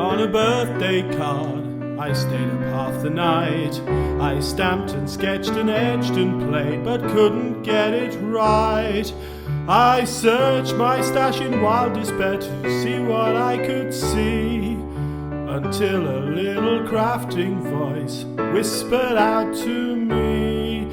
on a birthday card. I stayed up half the night. I stamped and sketched and edged and played, but couldn't get it right. I searched my stash in wild despair to see what I could see, until a little crafting voice whispered out to me,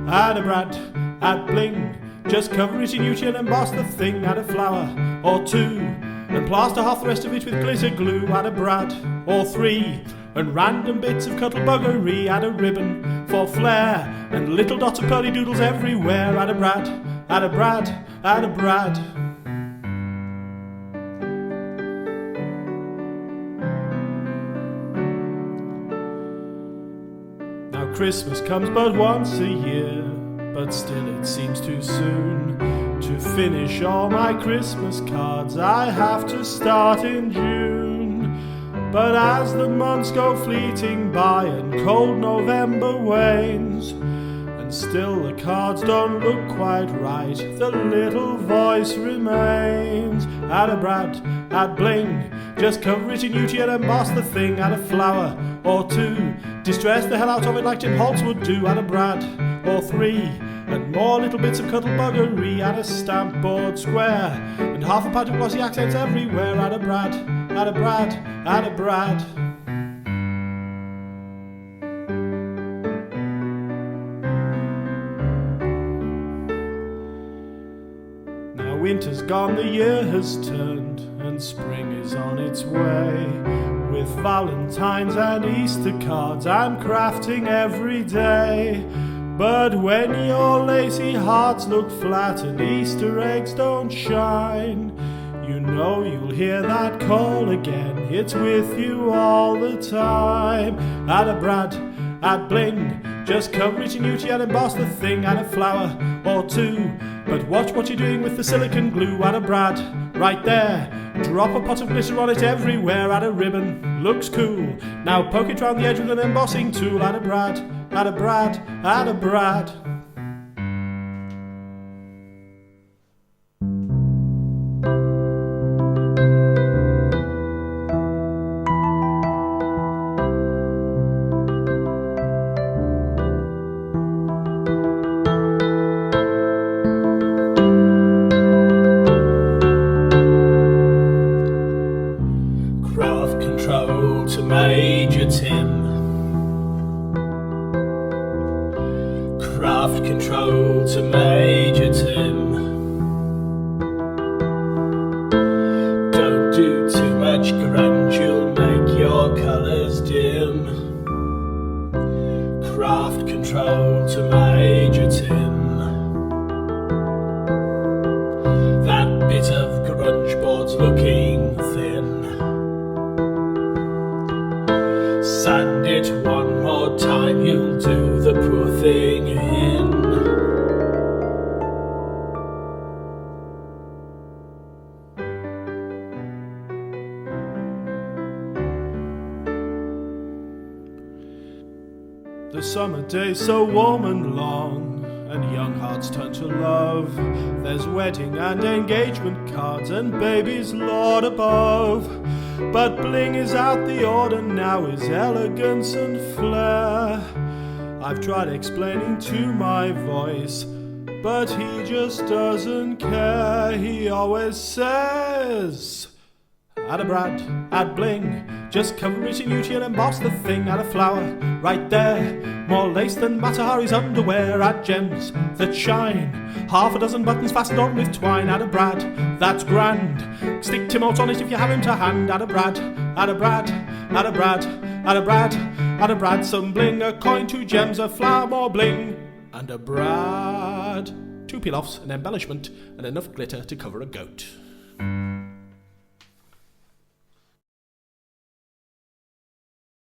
"Add a Brad, add bling, just cover it in UT and emboss the thing. Add a flower or two, and plaster half the rest of it with glitter glue. Add a Brad or three, and random bits of cuttlebuggery. Add a ribbon for flair, and little dots of pearly doodles everywhere. Add a Brad, add a Brad, add a Brad." Now Christmas comes but once a year, but still it seems too soon. To finish all my Christmas cards I have to start in June. But as the months go fleeting by and cold November wanes, and still the cards don't look quite right, the little voice remains. Add a Brad, add bling, just cover it in UT and emboss the thing. Add a flower or two, distress the hell out of it like Jim Holtz would do. Add a Brad or three, and more little bits of cuttlebuggery. Add a stamp board square, and half a pint of glossy accents everywhere. Add a Brad, add a Brad, add a Brad. Now winter's gone, the year has turned, and spring is on its way. With Valentine's and Easter cards I'm crafting every day. But when your lacy hearts look flat and Easter eggs don't shine, you know you'll hear that call again, it's with you all the time. Add a Brad, add bling, just cover it in UT and emboss the thing. Add a flower or two, but watch what you're doing with the silicone glue. Add a Brad, right there, drop a pot of glitter on it everywhere. Add a ribbon, looks cool, now poke it round the edge with an embossing tool. Add a Brad, add a Brad, add a Brad. Craft control to Major Tim. Craft control to Major Tim. Don't do too much grunge, you'll make your colours dim. Craft control to Major Tim. That bit of grunge board's looking thin. Sand it one more time, you'll do the poor thing in. The summer days so warm and long, and young hearts turn to love. There's wedding and engagement cards and babies Lord above. But bling is out the order now, is elegance and flair. I've tried explaining to my voice, but he just doesn't care. He always says, add a Brad, add bling, just cover it in UT and emboss the thing. Add a flower, right there, more lace than Matahari's underwear. Add gems that shine, half a dozen buttons fastened on with twine. Add a Brad, that's grand, stick Timot's on it if you have him to hand. Add a Brad, add a Brad, add a Brad, add a Brad, add a Brad, some bling, a coin, 2 gems, a flower, more bling, and a Brad. 2 peel-offs, an embellishment, and enough glitter to cover a goat.